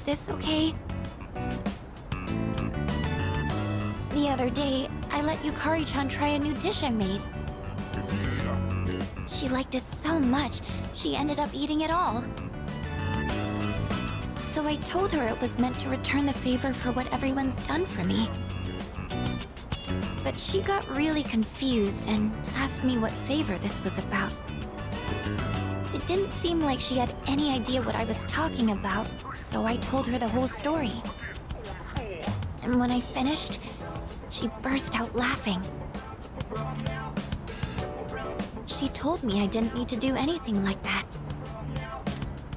this okay? The other day, I let Yukari-chan try a new dish I made. She liked it so much, she ended up eating it all. So I told her it was meant to return the favor for what everyone's done for me. But she got really confused and asked me what favor this was about. It didn't seem like she had any idea what I was talking about, so I told her the whole story. And when I finished, she burst out laughing. She told me I didn't need to do anything like that.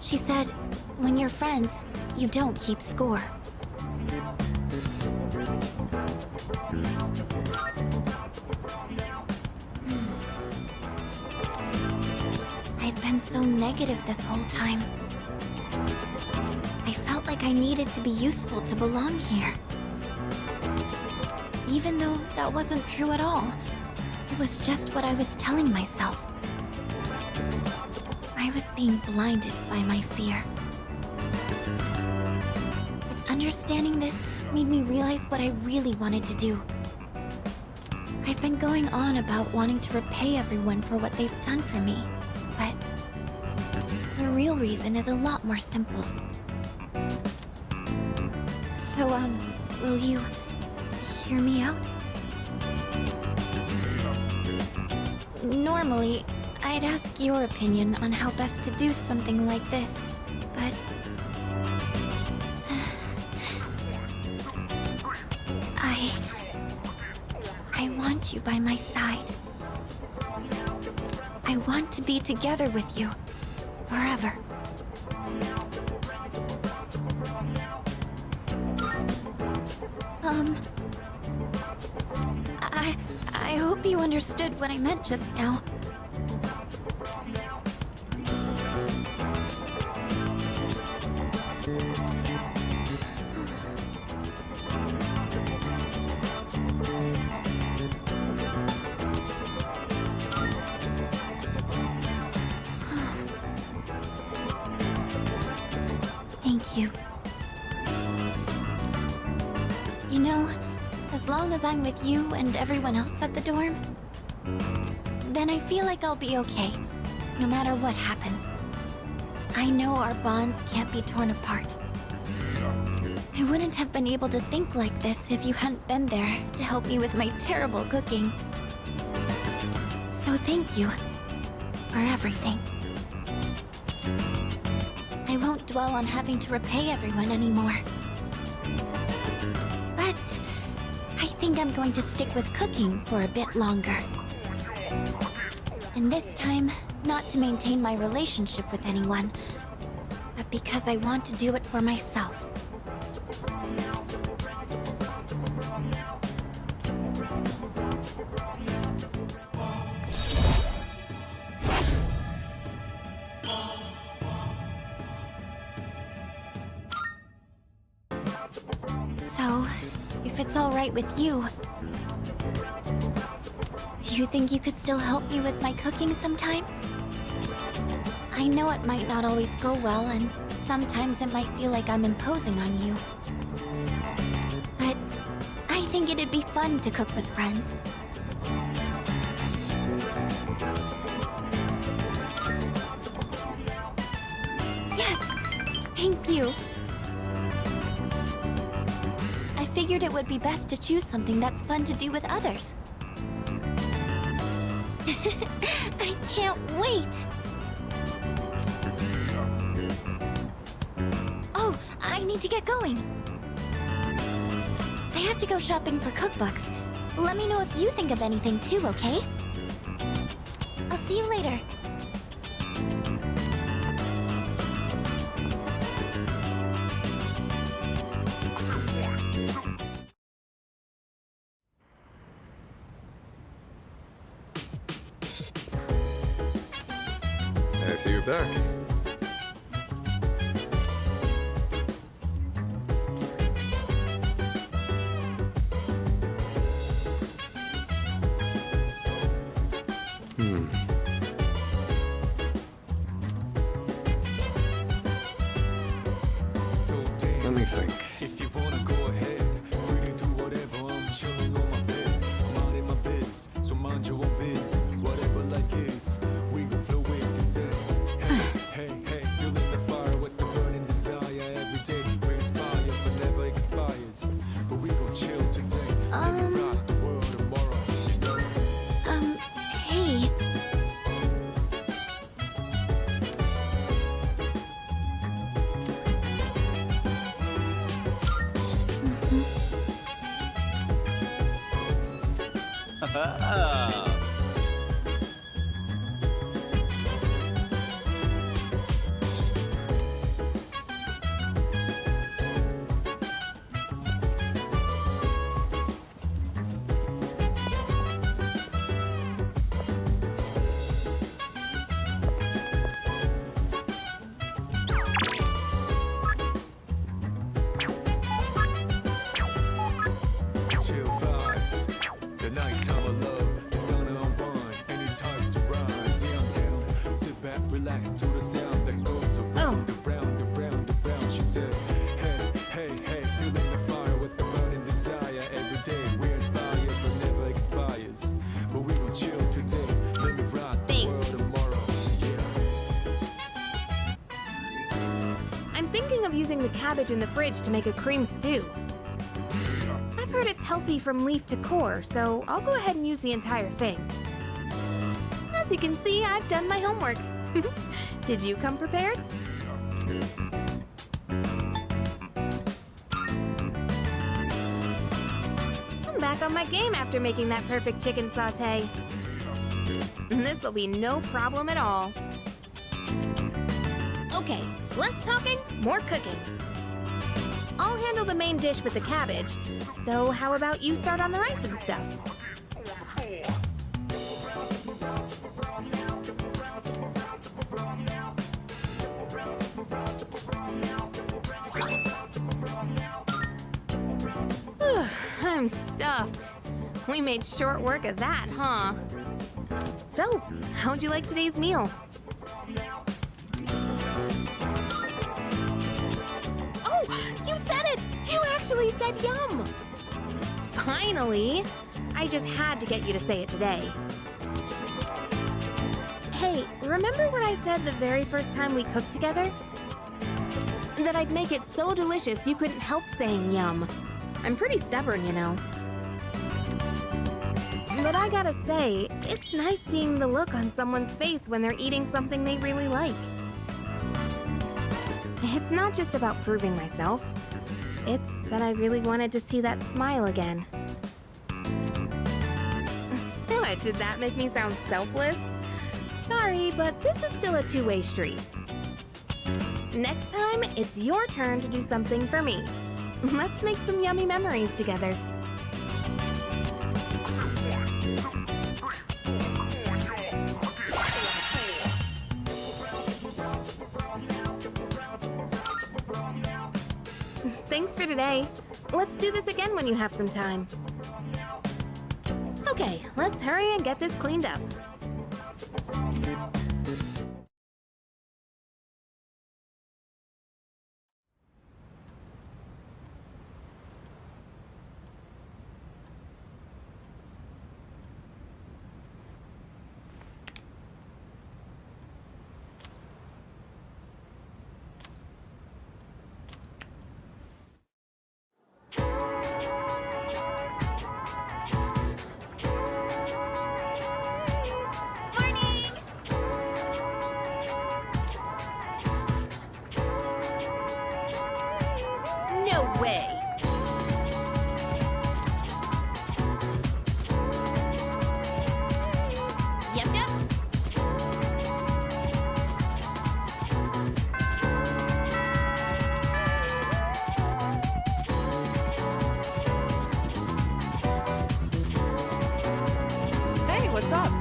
She said, when you're friends, you don't keep score. I'd been so negative this whole time. I felt like I needed to be useful to belong here. Even though that wasn't true at all. It was just what I was telling myself. I was being blinded by my fear. But understanding this made me realize what I really wanted to do. I've been going on about wanting to repay everyone for what they've done for me, but the real reason is a lot more simple. So, will you hear me out? Normally, I'd ask your opinion on how best to do something like this, but... I want you by my side. I want to be together with you, forever. I hope you understood what I meant just now. Thank you. You know, as long as I'm with you and everyone else at the dorm, then I feel like I'll be okay, no matter what happens. I know our bonds can't be torn apart. I wouldn't have been able to think like this if you hadn't been there to help me with my terrible cooking. So thank you for everything. I won't dwell on having to repay everyone anymore. But I think I'm going to stick with cooking for a bit longer. And this time, not to maintain my relationship with anyone, but because I want to do it for myself. So, if it's all right with you, do you think you could still help me with my cooking sometime? I know it might not always go well, and sometimes it might feel like I'm imposing on you. But I think it'd be fun to cook with friends. Yes! Thank you! I figured it would be best to choose something that's fun to do with others. I can't wait! Oh, I need to get going. I have to go shopping for cookbooks. Let me know if you think of anything too, okay? I'll see you later. I see you're back. Using the cabbage in the fridge to make a cream stew. I've heard it's healthy from leaf to core, so I'll go ahead and use the entire thing. As you can see, I've done my homework. Did you come prepared? I'm back on my game after making that perfect chicken sauté. This'll be no problem at all. Okay, less talking, more cooking. I'll handle the main dish with the cabbage, so how about you start on the rice and stuff? I'm stuffed. We made short work of that, huh? So, how'd you like today's meal? You actually said yum! Finally! I just had to get you to say it today. Hey, remember what I said the very first time we cooked together? That I'd make it so delicious you couldn't help saying yum. I'm pretty stubborn, you know. But I gotta say, it's nice seeing the look on someone's face when they're eating something they really like. It's not just about proving myself. It's that I really wanted to see that smile again. What, did that make me sound selfless? Sorry, but this is still a two-way street. Next time, it's your turn to do something for me. Let's make some yummy memories together. Thanks for today. Let's do this again when you have some time. Okay, let's hurry and get this cleaned up. What's up?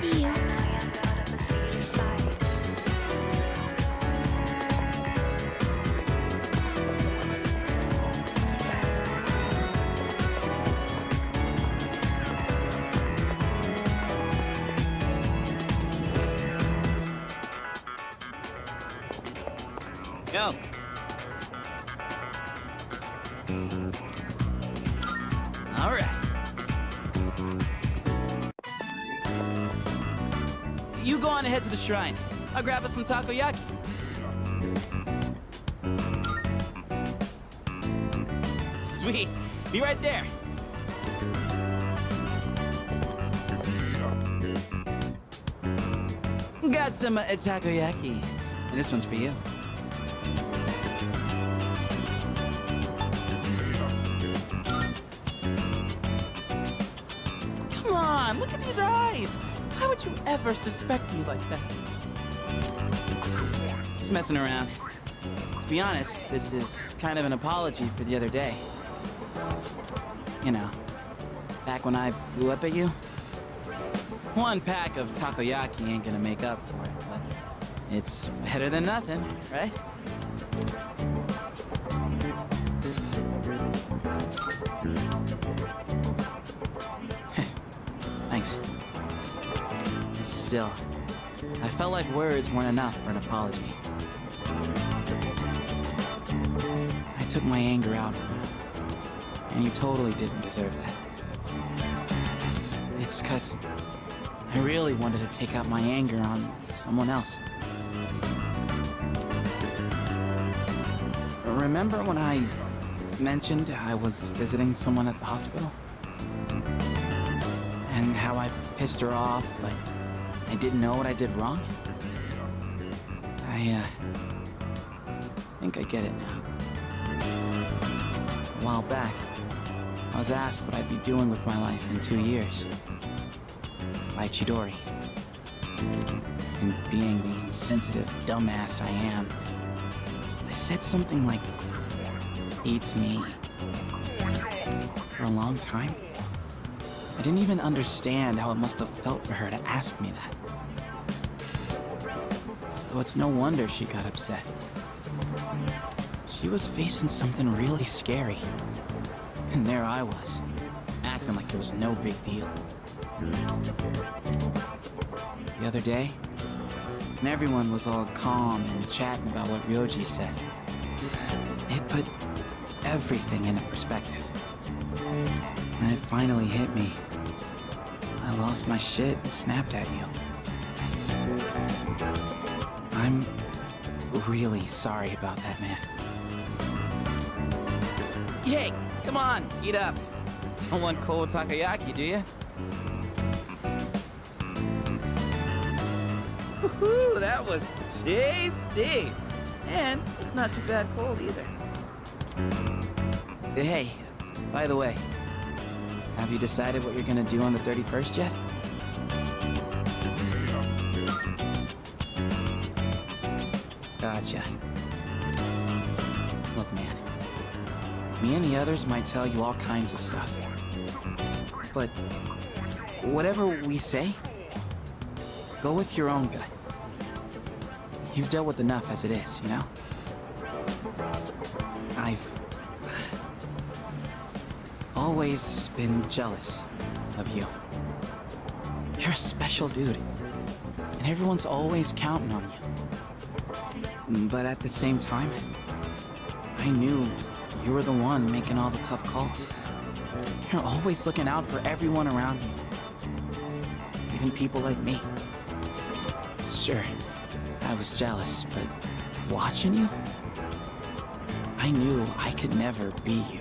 See you. Yo. All right. You go on ahead to the shrine. I'll grab us some takoyaki. Sweet. Be right there. Got some takoyaki. And this one's for you. Come on, look at these eyes. How would you ever suspect me like that? Just messing around. To be honest, this is kind of an apology for the other day. You know, back when I blew up at you. One pack of takoyaki ain't gonna make up for it, but it's better than nothing, right? Thanks. Still, I felt like words weren't enough for an apology. I took my anger out on you, and you totally didn't deserve that. It's 'cause I really wanted to take out my anger on someone else. Remember when I mentioned I was visiting someone at the hospital? And how I pissed her off, but I didn't know what I did wrong? I think I get it now. A while back, I was asked what I'd be doing with my life in 2 years. By Chidori. And being the insensitive dumbass I am, I said something like, eats me. For a long time, I didn't even understand how it must have felt for her to ask me that. So it's no wonder she got upset. She was facing something really scary. And there I was, acting like it was no big deal. The other day, when everyone was all calm and chatting about what Ryoji said, it put everything into perspective. And it finally hit me. I lost my shit and snapped at you. I'm really sorry about that, man. Hey, come on, eat up. Don't want cold takoyaki, do you? Woohoo, that was tasty! And it's not too bad cold either. Hey, by the way, have you decided what you're gonna do on the 31st yet? Gotcha. Look, man, me and the others might tell you all kinds of stuff. But whatever we say, go with your own gut. You've dealt with enough as it is, you know? I've always been jealous of you. You're a special dude, and everyone's always counting on you. But at the same time, I knew you were the one making all the tough calls. You're always looking out for everyone around you. Even people like me. Sure, I was jealous, but watching you, I knew I could never be you.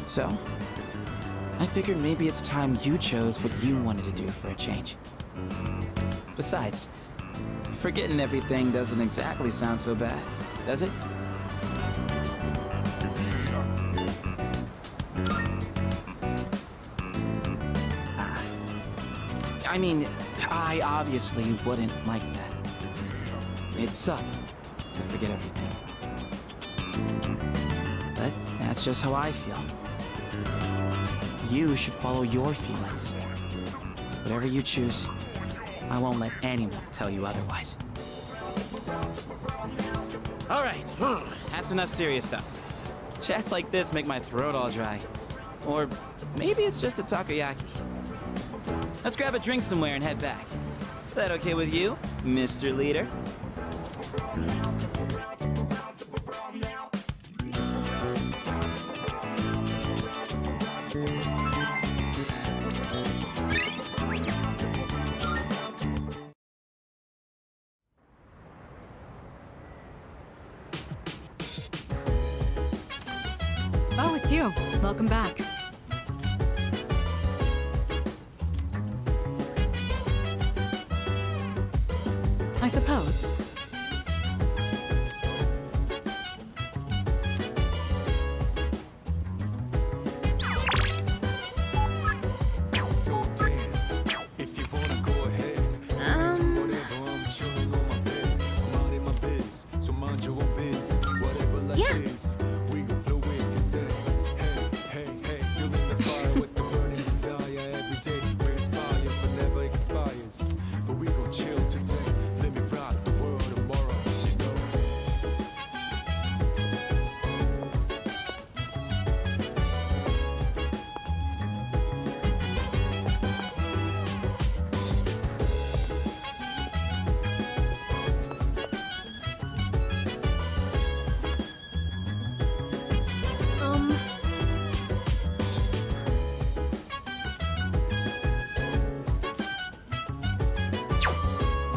So, I figured maybe it's time you chose what you wanted to do for a change. Besides, forgetting everything doesn't exactly sound so bad, does it? I mean, I obviously wouldn't like that. It'd suck to forget everything. But that's just how I feel. You should follow your feelings. Whatever you choose, I won't let anyone tell you otherwise. All right, that's enough serious stuff. Chats like this make my throat all dry. Or maybe it's just a takoyaki. Let's grab a drink somewhere and head back. Is that okay with you, Mr. Leader? Oh, it's you. Welcome back. I suppose. So dance, if you wanna go ahead. Whatever, I'm chilling on my bed. I'm out in my biz, so mind your own biz. Whatever life Yeah. is, we gon' flow with the set. Hey, hey, hey, feeling the fire with the burning desire every day. We inspire, but never expires. But we gon' chill today. Let me rock the world tomorrow, you know.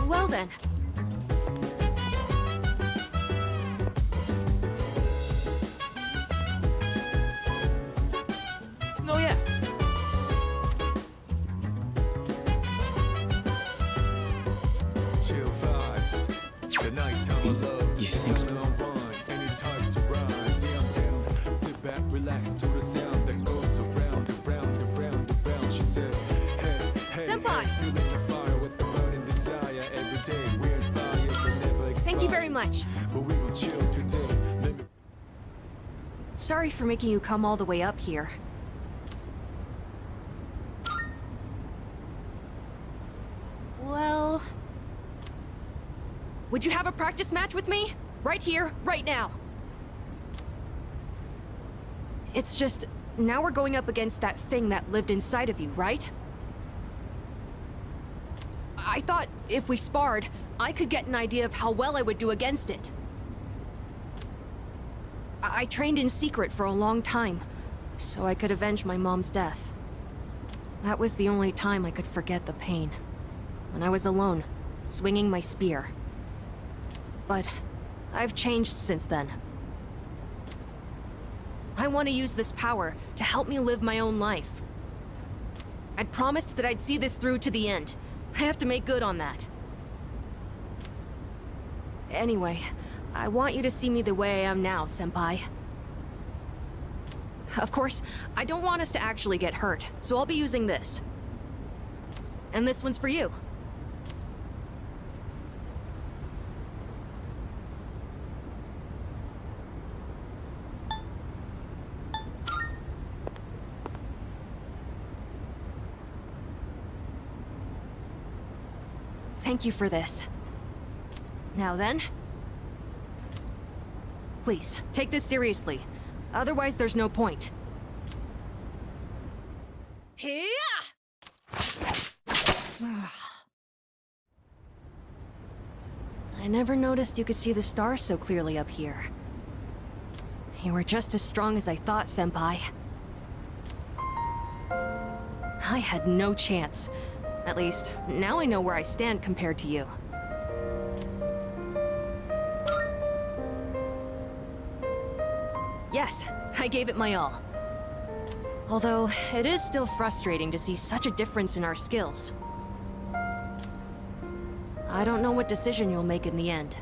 Well then. Oh yeah. Chill vibes. The nighttime of love. You think so? One-on-one, any times to rise. Yeah, I'm down. Sit back, relax to the sound that goes around and round and round and round. She said, hey, hey, Senpai. hey, feeling the fire with the burning desire every day. We're inspired, but never Thank you very expires. much. But we will chill today. Let me Sorry for making you come all the way up here. Well... Would you have a practice match with me? Right here, right now. It's just, now we're going up against that thing that lived inside of you, right? I thought if we sparred, I could get an idea of how well I would do against it. I trained in secret for a long time, so I could avenge my mom's death. That was the only time I could forget the pain. When I was alone, swinging my spear. But I've changed since then. I want to use this power to help me live my own life. I'd promised that I'd see this through to the end. I have to make good on that. Anyway, I want you to see me the way I am now, Senpai. Of course, I don't want us to actually get hurt, so I'll be using this. And this one's for you. Thank you for this. Now then... Please, take this seriously. Otherwise, there's no point. Hiya! I never noticed you could see the stars so clearly up here. You were just as strong as I thought, Senpai. I had no chance. At least, now I know where I stand compared to you. Yes, I gave it my all. Although, it is still frustrating to see such a difference in our skills. I don't know what decision you'll make in the end.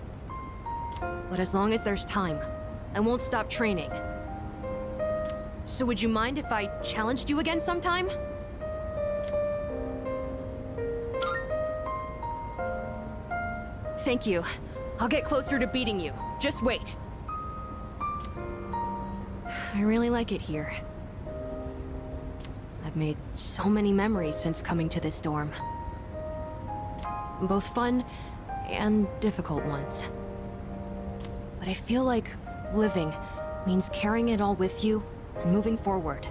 But as long as there's time, I won't stop training. So would you mind if I challenged you again sometime? Thank you. I'll get closer to beating you. Just wait. I really like it here. I've made so many memories since coming to this dorm. Both fun and difficult ones. But I feel like living means carrying it all with you and moving forward.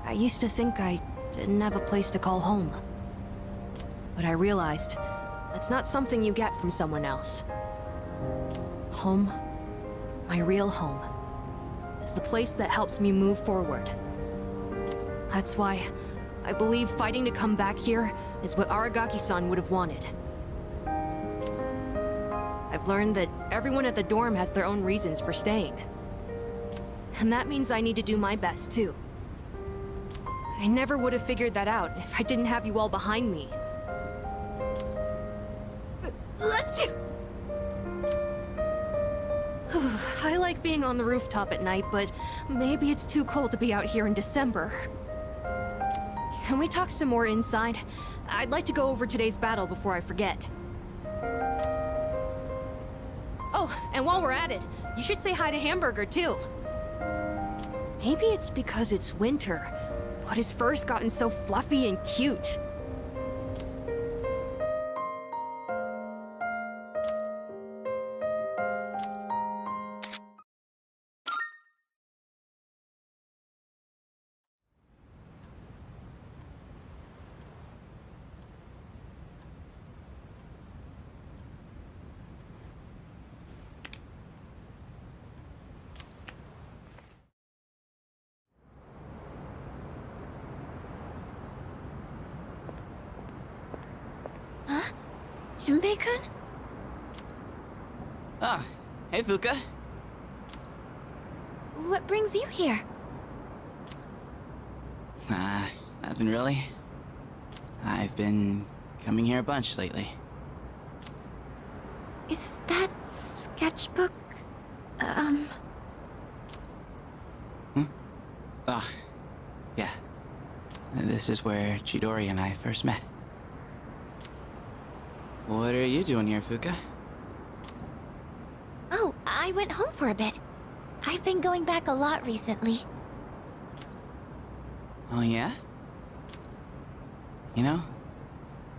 I used to think I didn't have a place to call home. But I realized that's not something you get from someone else. Home, my real home, is the place that helps me move forward. That's why I believe fighting to come back here is what Aragaki-san would have wanted. I've learned that everyone at the dorm has their own reasons for staying. And that means I need to do my best, too. I never would have figured that out if I didn't have you all behind me. I like being on the rooftop at night, but maybe it's too cold to be out here in December. Can we talk some more inside? I'd like to go over today's battle before I forget. Oh, and while we're at it, you should say hi to Hamburger, too. Maybe it's because it's winter, but his fur's gotten so fluffy and cute. Junpei-kun? Ah, hey Fuka. What brings you here? Nothing really. I've been coming here a bunch lately. Is that sketchbook... Ah, yeah. This is where Chidori and I first met. What are you doing here, Fuka? Oh, I went home for a bit. I've been going back a lot recently. Oh, yeah? You know,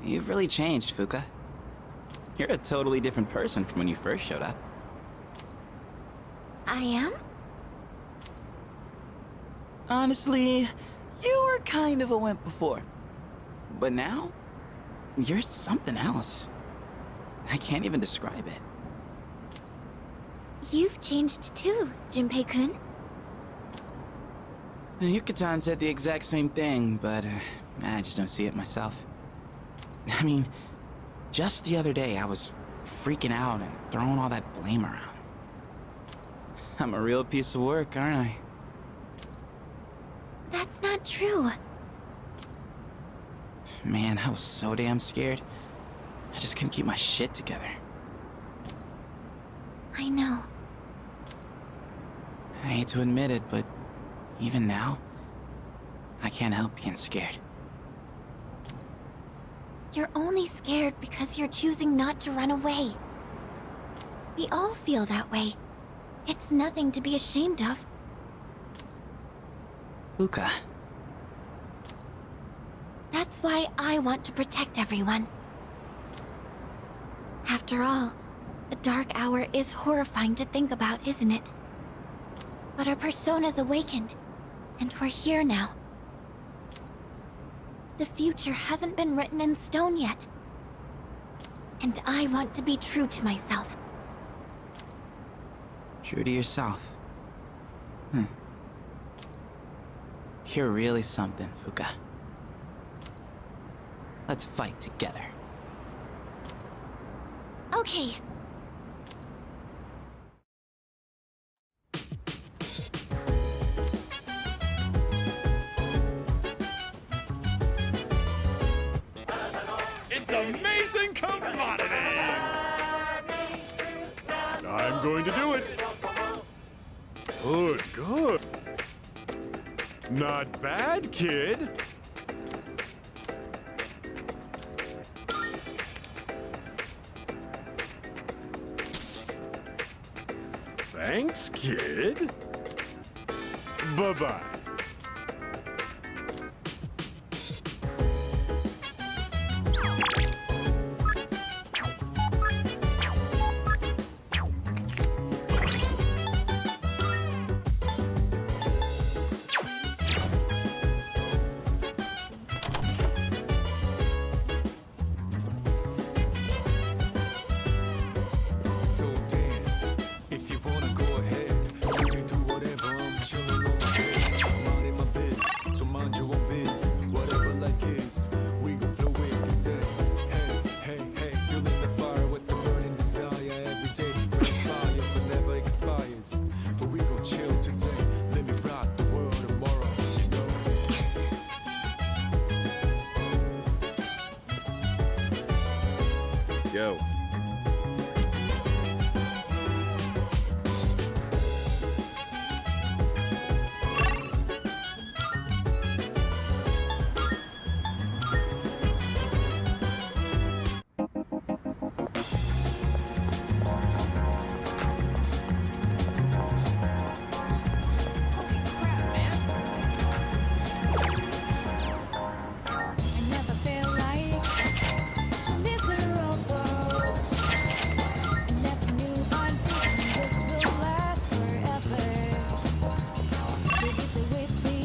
you've really changed, Fuka. You're a totally different person from when you first showed up. I am? Honestly, you were kind of a wimp before. But now, you're something else. I can't even describe it. You've changed too, Junpei-kun. Yuka-tan said the exact same thing, but I just don't see it myself. I mean, just the other day I was freaking out and throwing all that blame around. I'm a real piece of work, aren't I? That's not true. Man, I was so damn scared. I just couldn't keep my shit together. I know. I hate to admit it, but even now, I can't help being scared. You're only scared because you're choosing not to run away. We all feel that way. It's nothing to be ashamed of. Fuka. That's why I want to protect everyone. After all, the dark hour is horrifying to think about, isn't it? But our persona's awakened, and we're here now. The future hasn't been written in stone yet. And I want to be true to myself. True to yourself. You're really something, Fuka. Let's fight together. Okay. It's amazing commodities! I'm going to do it. Good, good. Not bad, kid. Thanks, kid. Bye-bye. So dance, if you wanna go ahead. You can do whatever, I'm chilling on my bed. I'm minding my biz, so mind your own biz. Whatever like is, we gon' flow with the set. Hey, hey, hey, feeling the fire with the burning desire every day. We inspire, but never expires. But we gon' chill today. Let me rock the world tomorrow, you know. Yo. I never feel like miserable. I never knew I'd be this will last forever. Will you stay with me?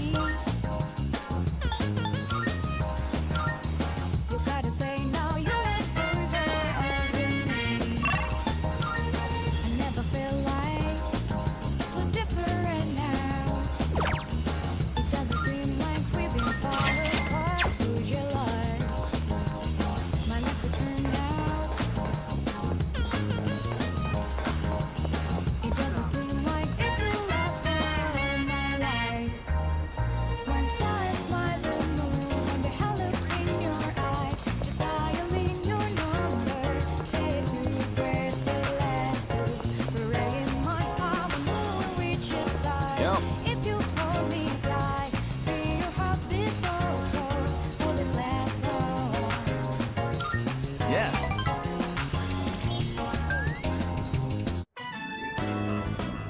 You gotta say no, you answers are over me. I never feel like so different now. It doesn't seem like we've been far apart. Who's your life? My life will turn out. It doesn't seem like it will last for all my life. When stars fly the moon, the hell is in your eyes. Just dialing your number. Say two prayers to last. Praying my power will reach your stars. Yo. If you hold me tight, feel your heart beat so close. Will this last long? Yeah.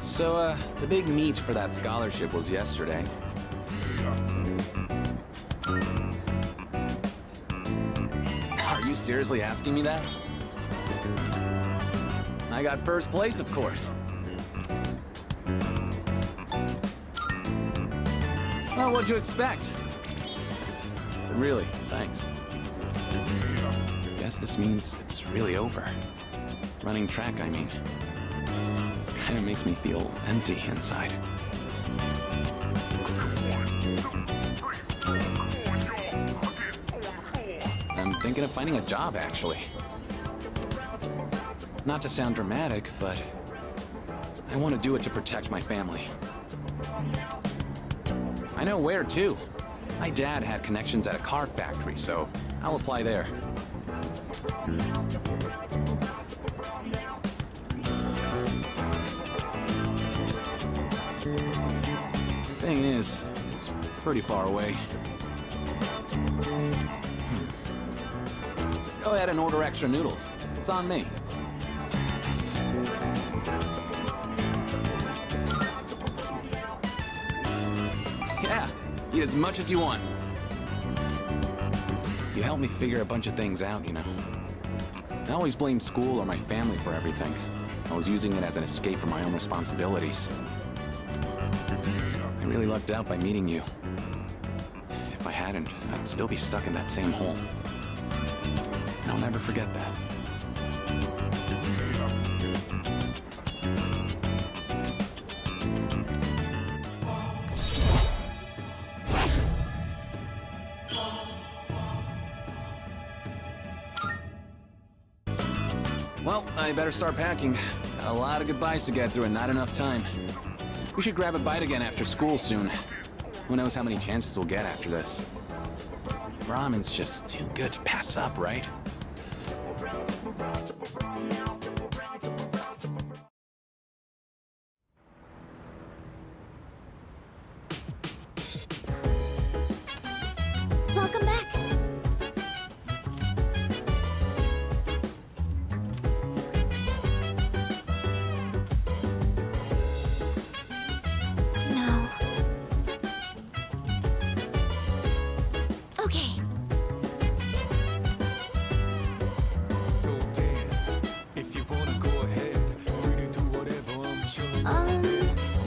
So, the big meet for that scholarship was yesterday. Are you seriously asking me that? I got first place, of course. Well, what'd you expect? But really, thanks. Guess this means it's really over. Running track, I mean. Kinda makes me feel empty inside. I'm thinking of finding a job, actually. Not to sound dramatic, but I want to do it to protect my family. I know where, too. My dad had connections at a car factory, so I'll apply there. Thing is, it's pretty far away. Go ahead and order extra noodles. It's on me. Yeah, eat as much as you want. You helped me figure a bunch of things out, you know. I always blamed school or my family for everything. I was using it as an escape from my own responsibilities. I really lucked out by meeting you. If I hadn't, I'd still be stuck in that same hole. And I'll never forget that. I better start packing. Got a lot of goodbyes to get through and not enough time. We should grab a bite again after school soon. Who knows how many chances we'll get after this. Ramen's just too good to pass up, right? Welcome back. No. Okay. So dance. If you wanna go ahead, free to do whatever. I'm chilling. I'm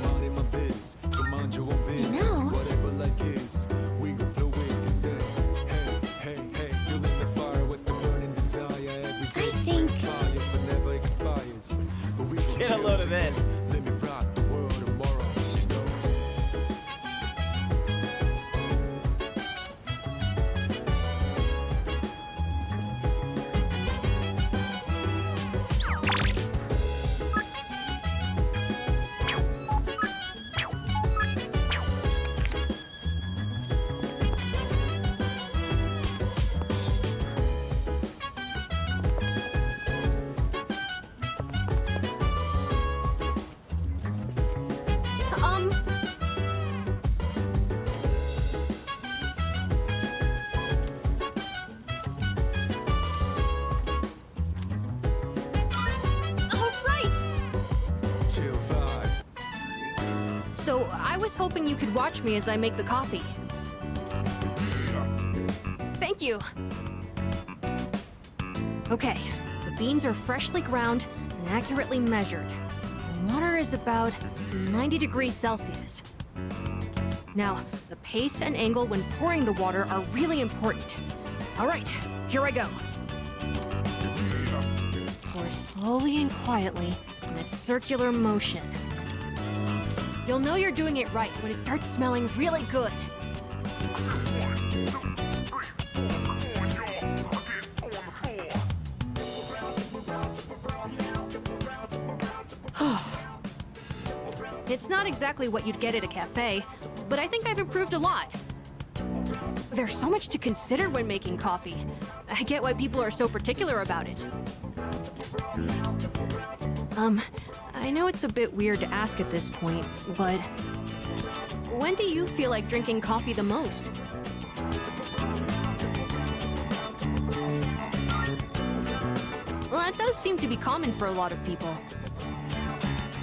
minding my biz. So mind your own biz. You know. Whatever like is, we gon' flow with this. Hey, hey, hey, feeling the fire with the burning desire every day. I think- Inspire, but never expires. But we gon' Get a chill load of today. this. Let me rock the world tomorrow. You know. All right! Chill vibes. So, I was hoping you could watch me as I make the coffee. Thank you. Okay, the beans are freshly ground and accurately measured. The water is about 90 degrees Celsius. Now, the pace and angle when pouring the water are really important. All right, here I go. Pour slowly and quietly in a circular motion. You'll know you're doing it right when it starts smelling really good. It's not exactly what you'd get at a cafe, but I think I've improved a lot. There's so much to consider when making coffee. I get why people are so particular about it. I know it's a bit weird to ask at this point, but when do you feel like drinking coffee the most? Well, that does seem to be common for a lot of people.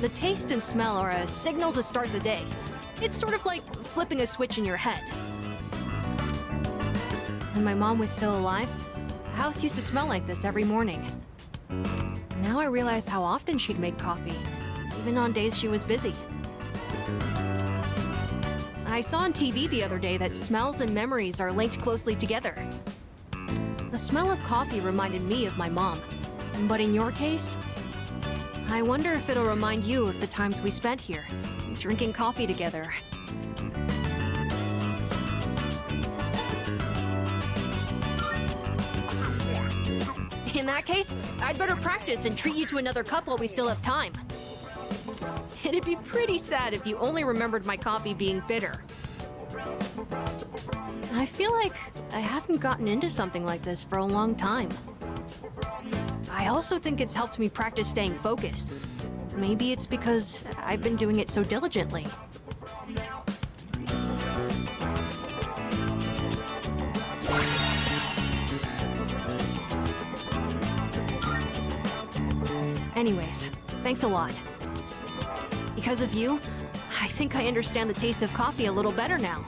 The taste and smell are a signal to start the day. It's sort of like flipping a switch in your head. When my mom was still alive, the house used to smell like this every morning. Now I realize how often she'd make coffee, even on days she was busy. I saw on TV the other day that smells and memories are linked closely together. The smell of coffee reminded me of my mom, but in your case, I wonder if it'll remind you of the times we spent here, drinking coffee together. In that case, I'd better practice and treat you to another cup while we still have time. It'd be pretty sad if you only remembered my coffee being bitter. I feel like I haven't gotten into something like this for a long time. I also think it's helped me practice staying focused. Maybe it's because I've been doing it so diligently. Anyways, thanks a lot. Because of you, I think I understand the taste of coffee a little better now.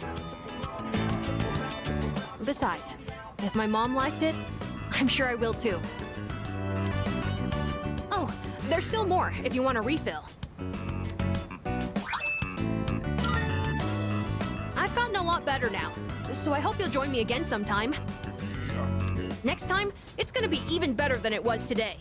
Besides, if my mom liked it, I'm sure I will too. Oh, there's still more if you want a refill. I've gotten a lot better now, so I hope you'll join me again sometime. Next time, it's gonna be even better than it was today.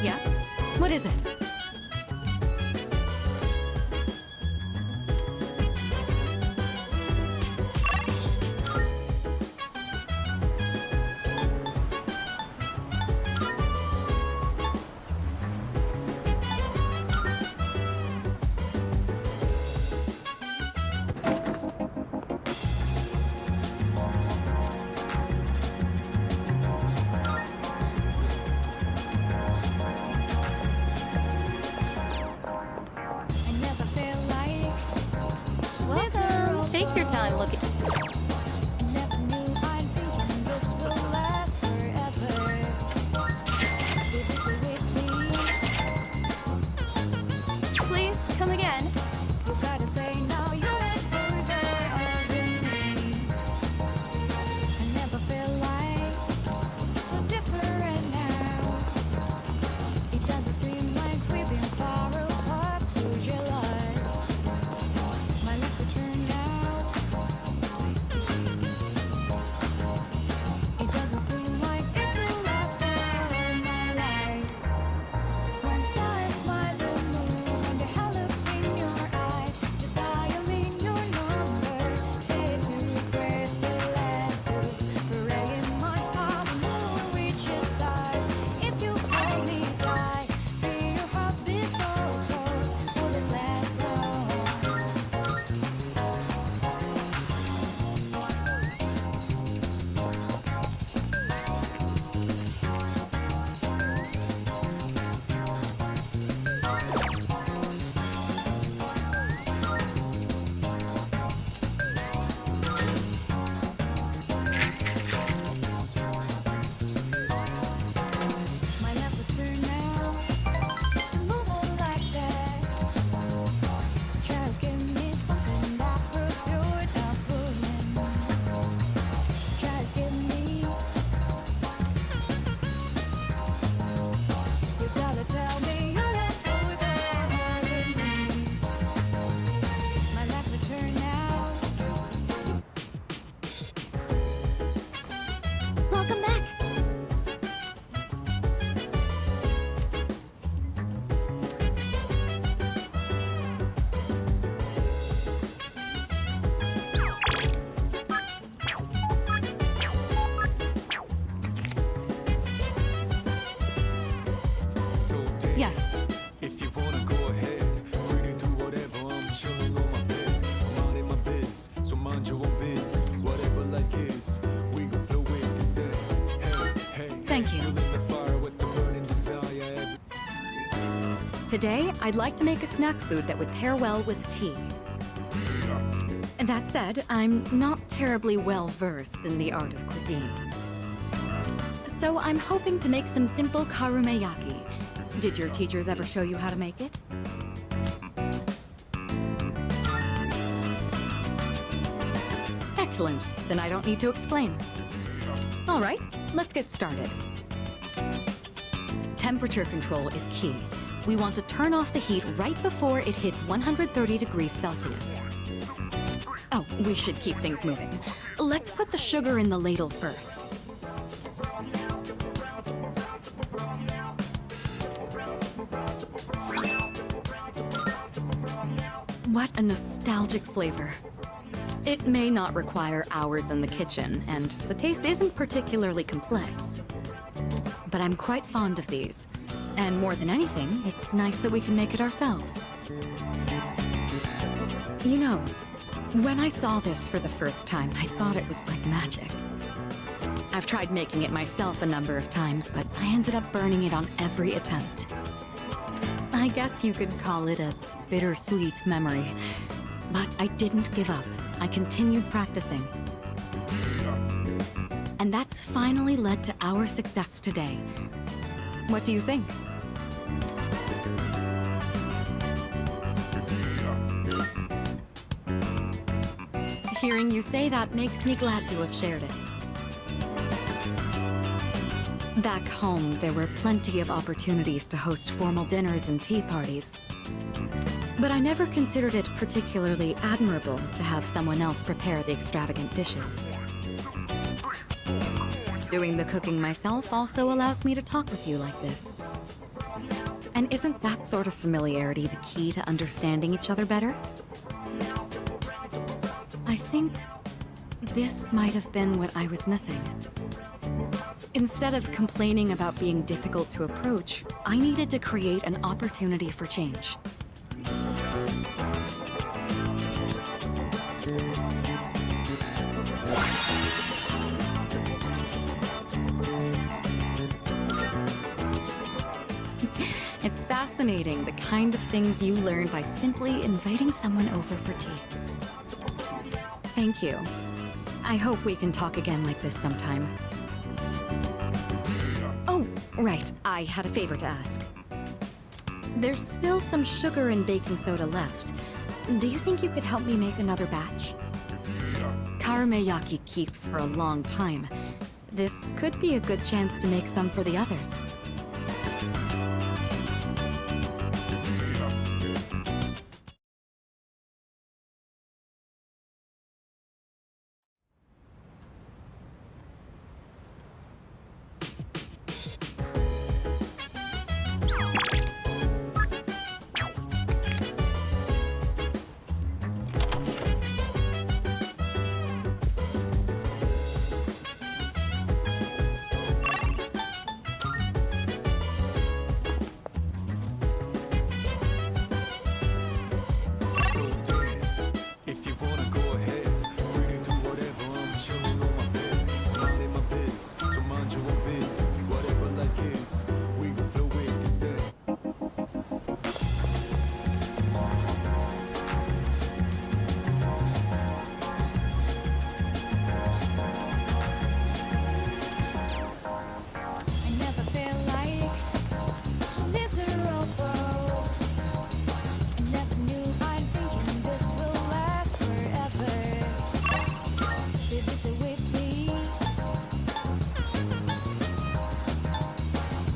Yes? What is it? I never feel like Welcome. Take your time looking. I never knew I'd thinking this will last forever. Baby, so with me, Please, come again. you gotta say now you're the closer of me. I never feel like so different now. It doesn't seem like we've been far apart, so jealous. My life will turn out. It doesn't seem like it will last forever, my life. When stars smile the moon, when the halo's in your eyes, just dialing your number, fade to request the last two. Pray in my heart, the moon reaches stars. If you hold me tight, feel your heart beat so close. Will this last long? My life will turn out to move on like that. Just give me something that proves you're not fooling. Just give me. You gotta tell me you're not fooling me. My life will turn out. Welcome back. So damn. Yes. If you wanna go ahead, free to do whatever. I'm chilling on my bed. I'm out in my biz, so mind your own biz. Whatever life is, we gon' flow with the set. Hey, hey, Thank hey, you. feeling the fire with the burning desire. Today, I'd like to make a snack food that would pair well with tea. That said, I'm not terribly well versed in the art of cuisine. So I'm hoping to make some simple karumeyaki. Did your teachers ever show you how to make it? Excellent. Then I don't need to explain. All right, let's get started. Temperature control is key. We want to turn off the heat right before it hits 130 degrees Celsius. Oh, we should keep things moving. Let's put the sugar in the ladle first. What a nostalgic flavor. It may not require hours in the kitchen, and the taste isn't particularly complex. But I'm quite fond of these. And more than anything, it's nice that we can make it ourselves. You know, when I saw this for the first time, I thought it was like magic. I've tried making it myself a number of times, but I ended up burning it on every attempt. I guess you could call it a bittersweet memory. But I didn't give up. I continued practicing. And that's finally led to our success today. What do you think? Hearing you say that makes me glad to have shared it. Back home, there were plenty of opportunities to host formal dinners and tea parties. But I never considered it particularly admirable to have someone else prepare the extravagant dishes. Doing the cooking myself also allows me to talk with you like this. And isn't that sort of familiarity the key to understanding each other better? I think this might have been what I was missing. Instead of complaining about being difficult to approach, I needed to create an opportunity for change. It's fascinating, the kind of things you learn by simply inviting someone over for tea. Thank you. I hope we can talk again like this sometime. Oh, right, I had a favor to ask. There's still some sugar and baking soda left. Do you think you could help me make another batch? Karameyaki keeps for a long time. This could be a good chance to make some for the others. So dance, if you wanna go ahead. Free to do whatever, I'm chilling on my bed. Minding my biz, so mind your own biz. Whatever like is, we gon' flow with the set. I never felt like so miserable. I never knew I'm thinking this will last forever. Baby, stay with me.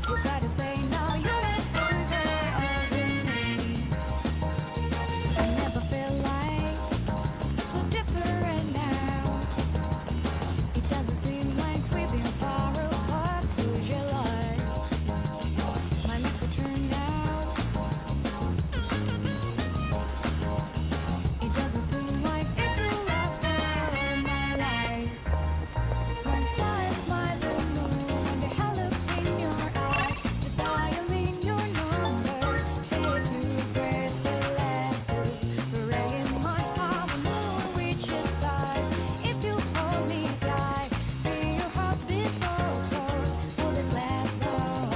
You gotta say now you're the closer of me. I never felt like so different now. It doesn't seem like we've been far apart. Socialize, might make a turn now. It doesn't seem like it will last for all my life. When stars smile the moon and the hellos in your eyes, just dialing your number, say two prayers to last you. Praying my heart will moon reaches stars. If you hold me tight, feel your heart beat so close. Will this last long?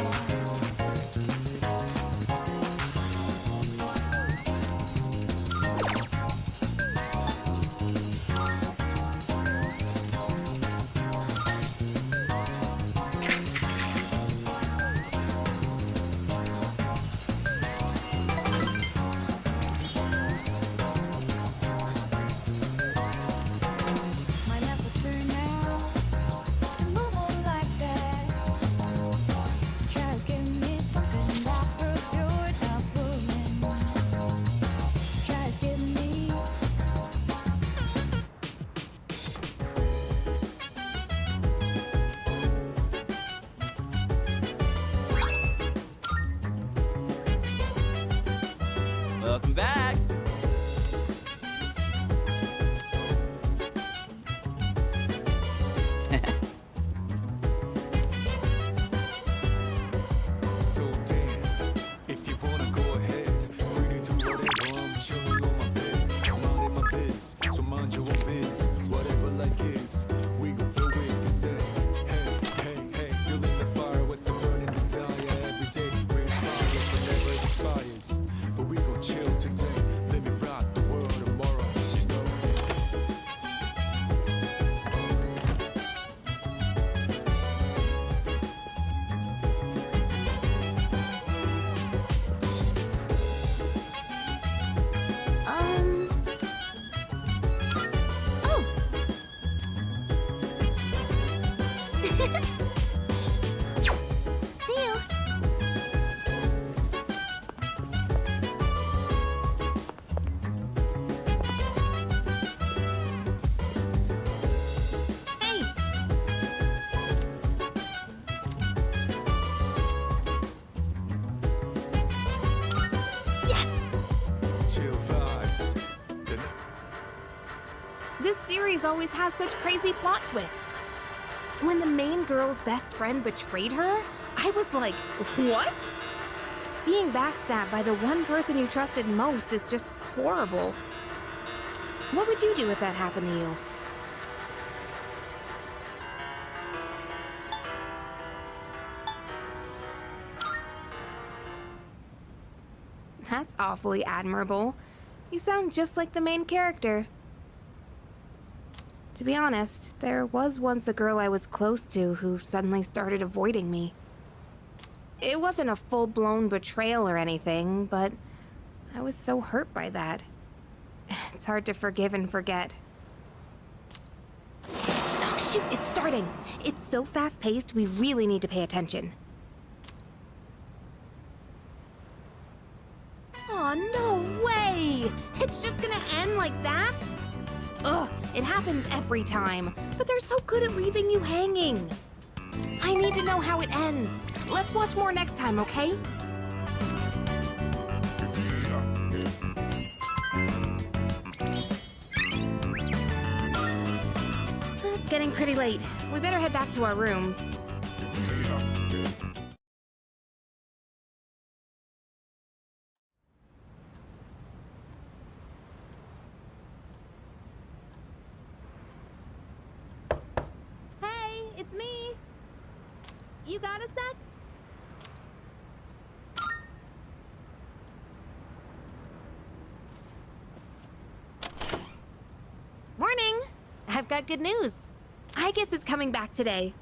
Might never turn out to move on like that. Just give me something that proves you're not fooling. Just give me. Welcome back. So dance, if you wanna go ahead. Free to do whatever, I'm chilling on my bed. Minding my biz, so mind your own biz. Whatever like is, we gon' flow with the set. Hey, hey, hey, feeling the fire with the burning desire every day. We're inspired, but never expires. But we gon' chill today. series always has such crazy plot twists. When the main girl's best friend betrayed her, I was like, what? Being backstabbed by the one person you trusted most is just horrible. What would you do if that happened to you? That's awfully admirable. You sound just like the main character. To be honest, there was once a girl I was close to who suddenly started avoiding me. It wasn't a full-blown betrayal or anything, but I was so hurt by that. It's hard to forgive and forget. Oh shoot, it's starting! It's so fast-paced, we really need to pay attention. Aw, no way! It's just gonna end like that? Ugh, it happens every time, but they're so good at leaving you hanging. I need to know how it ends. Let's watch more next time, okay? It's getting pretty late. We better head back to our rooms. Hey, it's me. You got a sec? Morning! I've got good news. I guess it's coming back today.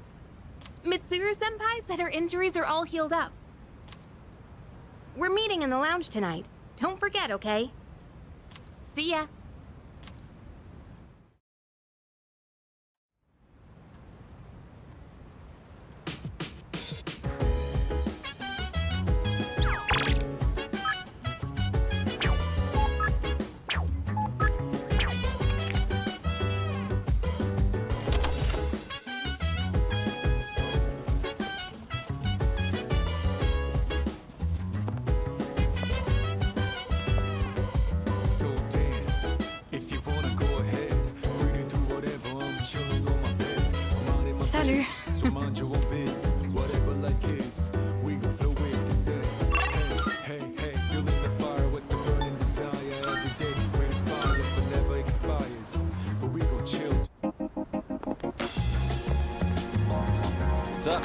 Mitsuru-senpai said her injuries are all healed up. We're meeting in the lounge tonight. Don't forget, okay? See ya. So dance, if you wanna go ahead. Free to do whatever, I'm chilling on my bed. I'm out in my Salut. place, so mind your own biz. Whatever like is, we gon' throw it to say. Hey, hey, hey, feeling the fire with the burning desire. Every day we're inspired, but never expires. But we gon' chill. What's up?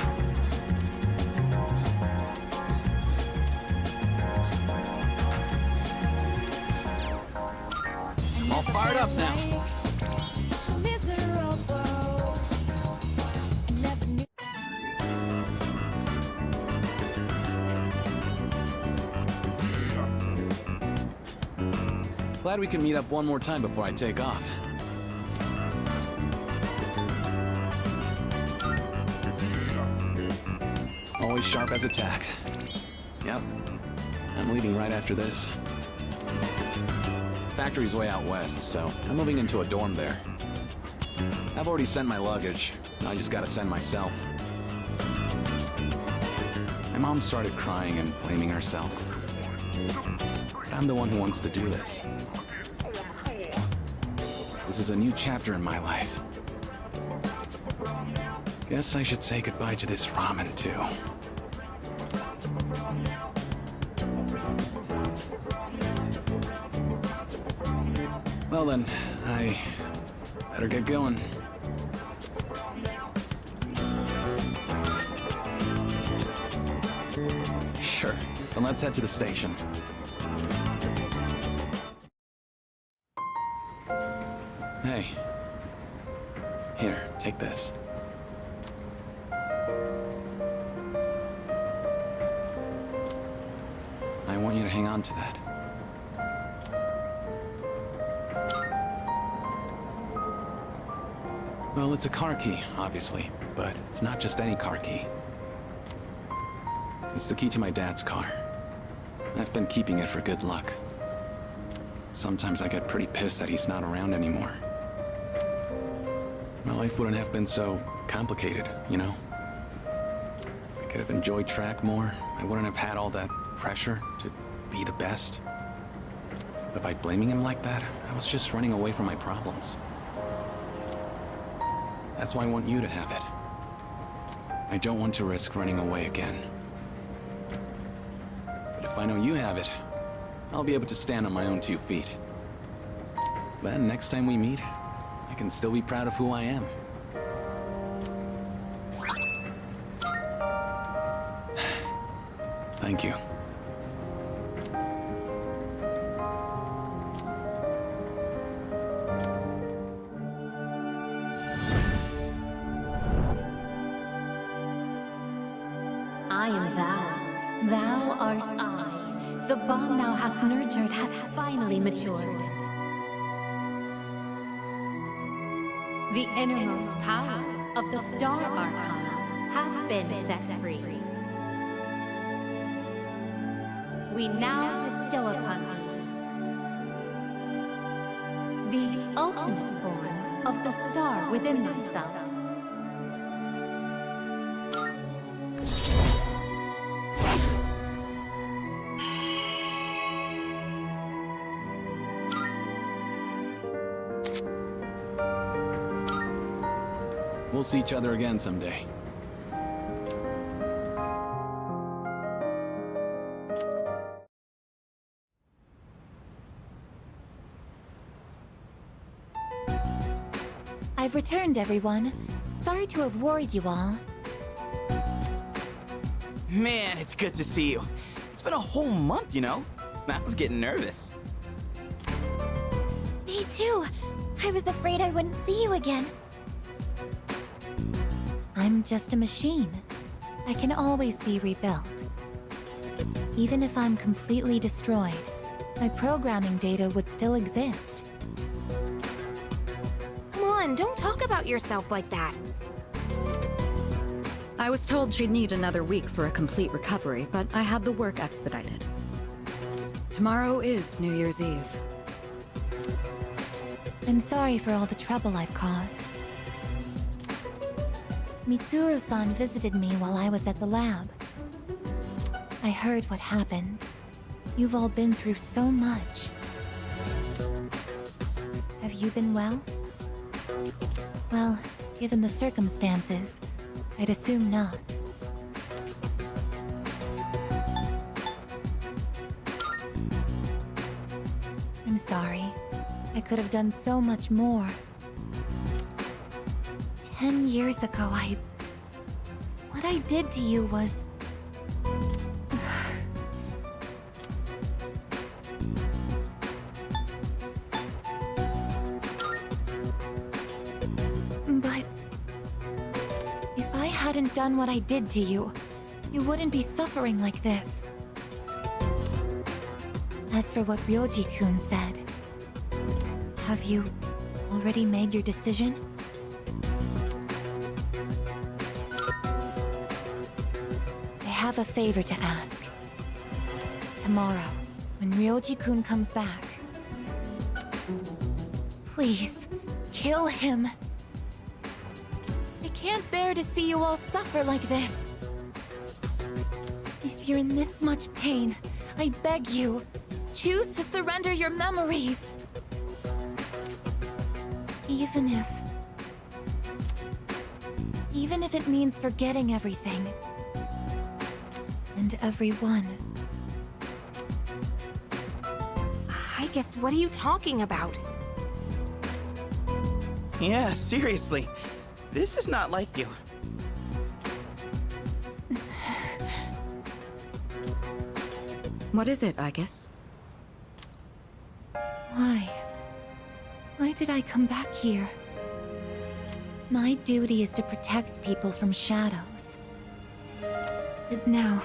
All fired up now. Miserable. Never knew. Glad we can meet up one more time before I take off. Always sharp as a tack. Yep. I'm leaving right after this. Factory's way out west, so I'm moving into a dorm there. I've already sent my luggage. I just gotta send myself. My mom started crying and blaming herself. But I'm the one who wants to do this. This is a new chapter in my life. Guess I should say goodbye to this ramen, too. Well then, I better get going. Sure, then let's head to the station. Hey. Here, take this. I want you to hang on to that. Well, it's a car key, obviously, but it's not just any car key. It's the key to my dad's car. I've been keeping it for good luck. Sometimes I get pretty pissed that he's not around anymore. My life wouldn't have been so complicated, you know? I could have enjoyed track more. I wouldn't have had all that pressure to be the best. But by blaming him like that, I was just running away from my problems. That's why I want you to have it. I don't want to risk running away again. But if I know you have it, I'll be able to stand on my own 2 feet. Then next time we meet, I can still be proud of who I am. Thank you. I am thou. Thou art I. The bond thou hast nurtured hath finally matured. The innermost power of the Star Arcana hath been set free. We now bestow upon thee the ultimate form of the star within thyself. We'll see each other again someday. I've returned, everyone. Sorry to have worried you all. Man, it's good to see you. It's been a whole month, you know? I was getting nervous. Me too. I was afraid I wouldn't see you again. I'm just a machine. I can always be rebuilt. Even if I'm completely destroyed, my programming data would still exist. Come on, don't talk about yourself like that. I was told she'd need another week for a complete recovery, but I had the work expedited. Tomorrow is New Year's Eve. I'm sorry for all the trouble I've caused. Mitsuru-san visited me while I was at the lab. I heard what happened. You've all been through so much. Have you been well? Well, given the circumstances, I'd assume not. I'm sorry. I could have done so much more. 10 years ago, what I did to you was... But... if I hadn't done what I did to you, you wouldn't be suffering like this. As for what Ryoji-kun said, have you already made your decision? I have a favor to ask. Tomorrow, when Ryoji-kun comes back, please, kill him. I can't bear to see you all suffer like this. If you're in this much pain, I beg you, choose to surrender your memories. Even if it means forgetting everything. And everyone. I guess, what are you talking about? Yeah, seriously. This is not like you. What is it, I guess? Why? Why did I come back here? My duty is to protect people from shadows. But now,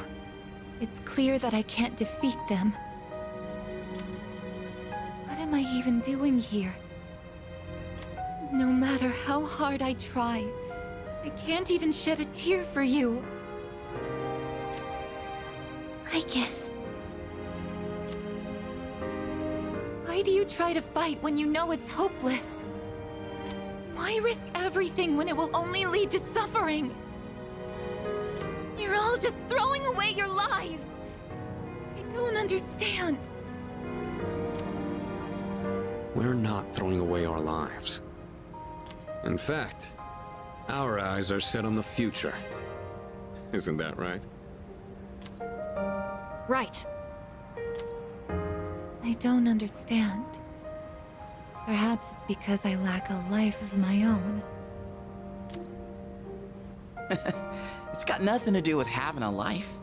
it's clear that I can't defeat them. What am I even doing here? No matter how hard I try, I can't even shed a tear for you. I guess... why do you try to fight when you know it's hopeless? Why risk everything when it will only lead to suffering? You're all just throwing away your lives! I don't understand. We're not throwing away our lives. In fact, Our eyes are set on the future. Isn't that right? Right. I don't understand. Perhaps it's because I lack a life of my own. It's got nothing to do with having a life.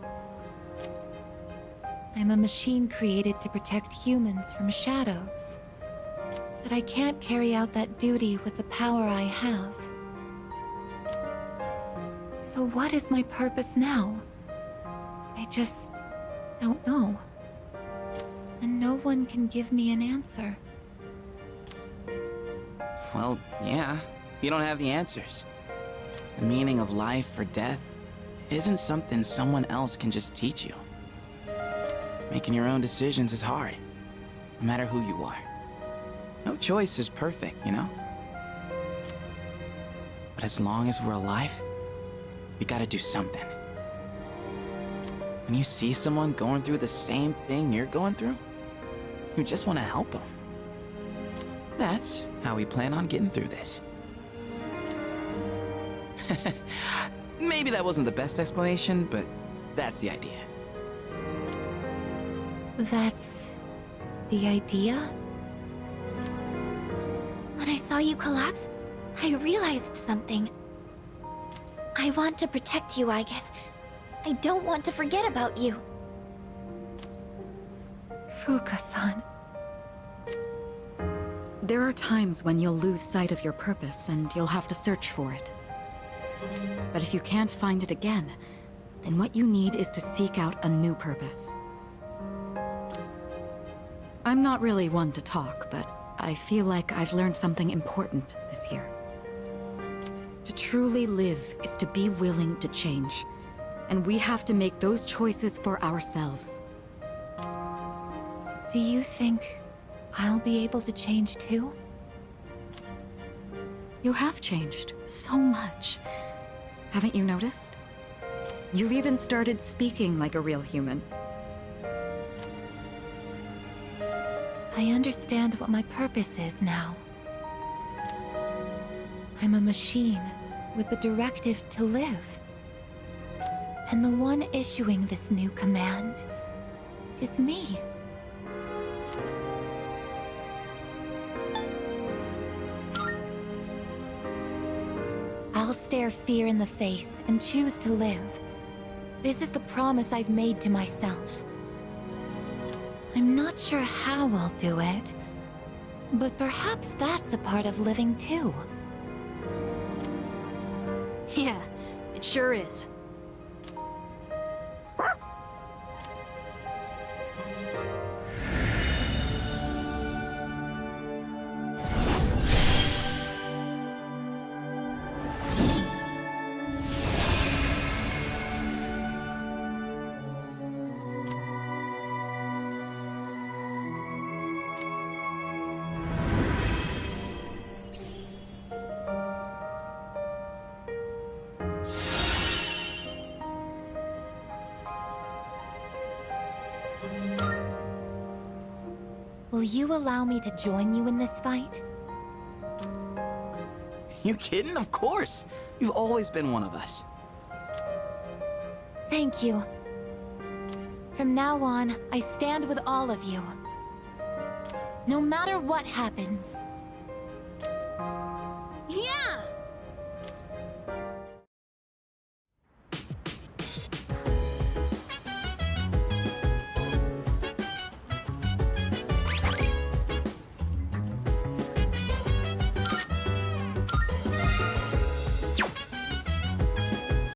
I'm a machine created to protect humans from shadows. But I can't carry out that duty with the power I have. So what is my purpose now? I just don't know. And no one can give me an answer. Well, yeah, you don't have the answers. The meaning of life or death isn't something someone else can just teach you. Making your own decisions is hard, no matter who you are. No choice is perfect, you know? But as long as we're alive, we gotta do something. When you see someone going through the same thing you're going through, you just want to help them. That's how we plan on getting through this. Maybe that wasn't the best explanation, but that's the idea. That's the idea? When I saw you collapse, I realized something. I want to protect you, I guess. I don't want to forget about you. Fuka-san. There are times when you'll lose sight of your purpose and you'll have to search for it. But if you can't find it again, then what you need is to seek out a new purpose. I'm not really one to talk, but I feel like I've learned something important this year. To truly live is to be willing to change, and we have to make those choices for ourselves. Do you think I'll be able to change too? You have changed so much. Haven't you noticed? You've even started speaking like a real human. I understand what my purpose is now. I'm a machine with the directive to live. And the one issuing this new command is me. I'll stare fear in the face and choose to live. This is the promise I've made to myself. I'm not sure how I'll do it, but perhaps that's a part of living too. Yeah, it sure is. Will you allow me to join you in this fight? You kidding? Of course! You've always been one of us. Thank you. From now on, I stand with all of you. No matter what happens. Yeah!